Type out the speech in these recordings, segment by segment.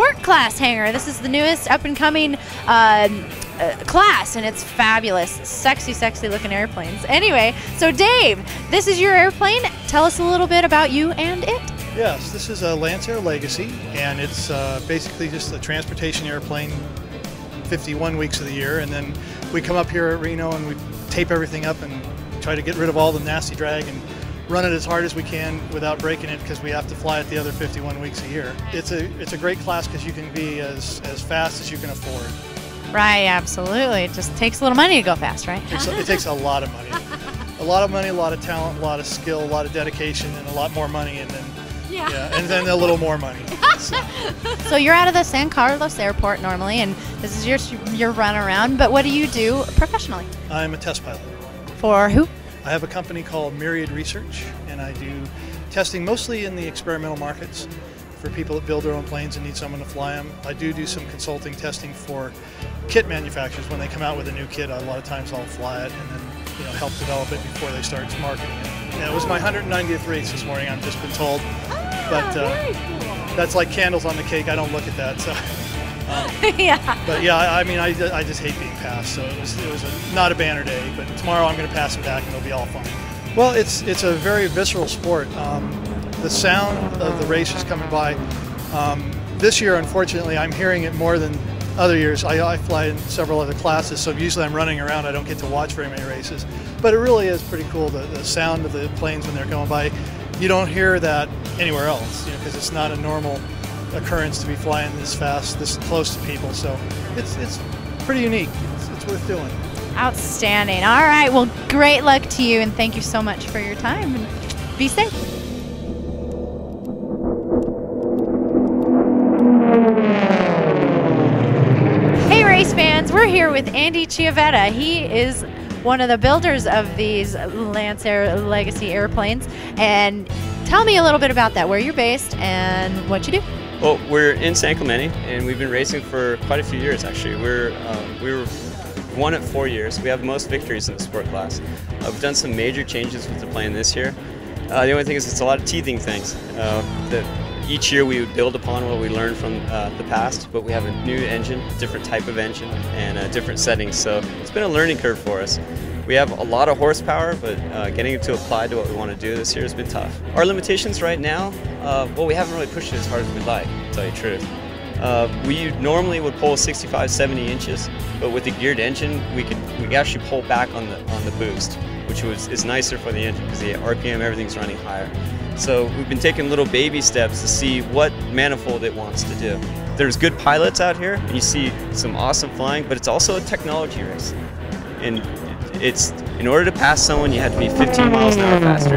sport class hangar. This is the newest up-and-coming class, and it's fabulous. Sexy, sexy looking airplanes. Anyway, so Dave, this is your airplane. Tell us a little bit about you and it. Yes, this is a Lancer Legacy, and it's basically just a transportation airplane 51 weeks of the year, and then we come up here at Reno and we tape everything up and try to get rid of all the nasty drag and run it as hard as we can without breaking it, because we have to fly it the other 51 weeks a year. It's a great class because you can be as fast as you can afford. Right, absolutely. It just takes a little money to go fast, right? It takes a lot of money. A lot of money, a lot of talent, a lot of skill, a lot of dedication, and a lot more money, and then and then a little more money. So you're out of the San Carlos airport normally, and this is your run around, but what do you do professionally? I'm a test pilot. For who? I have a company called Myriad Research, and I do testing mostly in the experimental markets for people that build their own planes and need someone to fly them. I do some consulting testing for kit manufacturers. When they come out with a new kit, a lot of times I'll fly it and then help develop it before they start marketing it. Yeah, it was my 190th race this morning, I've just been told. But very cool. That's like candles on the cake. I don't look at that. So, yeah. But yeah, I mean, I just hate being passed. So it was not a banner day. But tomorrow I'm going to pass them back and it'll be all fine. Well, it's a very visceral sport. The sound of the races coming by. This year, unfortunately, I'm hearing it more than other years. I fly in several other classes, so usually I'm running around. I don't get to watch very many races. But it really is pretty cool, the sound of the planes when they're going by. You don't hear that anywhere else, because it's not a normal occurrence to be flying this fast, this close to people. So it's pretty unique. It's worth doing. Outstanding. All right. Well, great luck to you, and thank you so much for your time. And be safe. Hey, race fans! We're here with Andy Chiavetta. He is one of the builders of these Lancer Legacy airplanes. And tell me a little bit about that, where you're based and what you do. Well, we're in San Clemente, and we've been racing for quite a few years, actually. We were won it 4 years. We have the most victories in the sport class. We've done some major changes with the plane this year. The only thing is it's a lot of teething things. Each year we would build upon what we learned from the past, but we have a new engine, different type of engine, and different settings, so it's been a learning curve for us. We have a lot of horsepower, but getting it to apply to what we want to do this year has been tough. Our limitations right now, well, we haven't really pushed it as hard as we'd like, to tell you the truth. We normally would pull 65, 70 inches, but with the geared engine, we actually pull back on the boost, which is nicer for the engine because the RPM, everything's running higher. So we've been taking little baby steps to see what manifold it wants to do. There's good pilots out here, and you see some awesome flying, but it's also a technology race. And in order to pass someone, you have to be 15 miles an hour faster,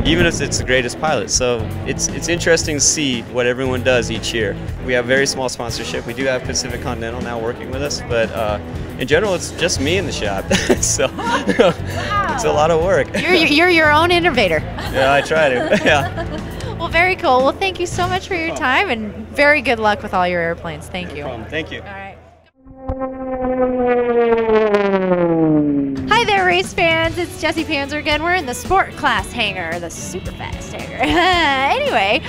even if it's the greatest pilot. So it's interesting to see what everyone does each year. We have very small sponsorship. We do have Pacific Continental now working with us, but in general, it's just me in the shop. So it's a lot of work. You're your own innovator. Yeah, I try to. Yeah. Well, very cool. Well, thank you so much for your time, and very good luck with all your airplanes. Thank you. No problem. Thank you. All right. Hi there, race fans. It's Jessie Panzer again. We're in the sport class hangar, the super fast hangar. Anyway,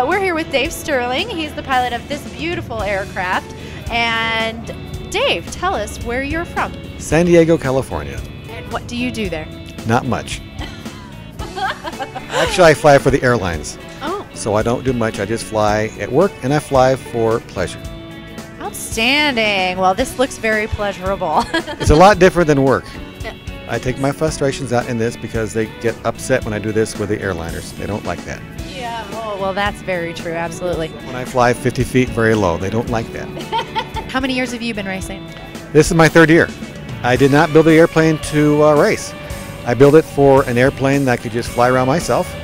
we're here with Dave Sterling. He's the pilot of this beautiful aircraft. And Dave, tell us where you're from. San Diego, California. And what do you do there? Not much. Actually, I fly for the airlines. Oh. So I don't do much. I just fly at work, and I fly for pleasure. Outstanding. Well, this looks very pleasurable. It's a lot different than work. I take my frustrations out in this because they get upset when I do this with the airliners. They don't like that. Yeah, well, that's very true. Absolutely. When I fly 50 feet very low, they don't like that. How many years have you been racing? This is my 3rd year. I did not build the airplane to race. I built it for an airplane that I could just fly around myself.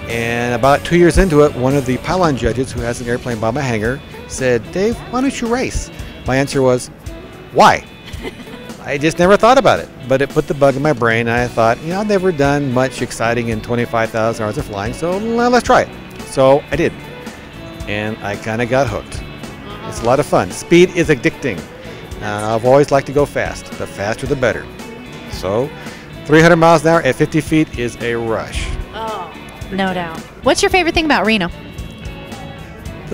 And about 2 years into it, one of the pylon judges who has an airplane by my hangar said, "Dave, why don't you race?" My answer was, "Why?" I just never thought about it, but it put the bug in my brain, and I thought, I've never done much exciting in 25,000 hours of flying, so let's try it. So I did, and I kind of got hooked. It's a lot of fun. Speed is addicting. I've always liked to go fast. The faster, the better. So 300 miles an hour at 50 feet is a rush. Oh, no doubt. What's your favorite thing about Reno?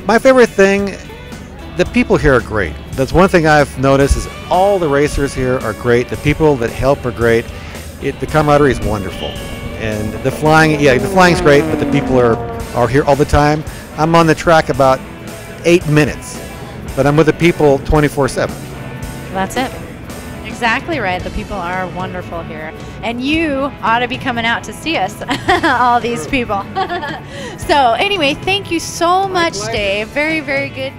My favorite thing the people here are great. That's one thing I've noticed is all the racers here are great. The people that help are great. The camaraderie is wonderful. And the flying, yeah, the flying's great, but the people are here all the time. I'm on the track about 8 minutes, but I'm with the people 24/7. That's it. Exactly right. The people are wonderful here. And you ought to be coming out to see us, all these people. So anyway, thank you so much, Dave. Very, very good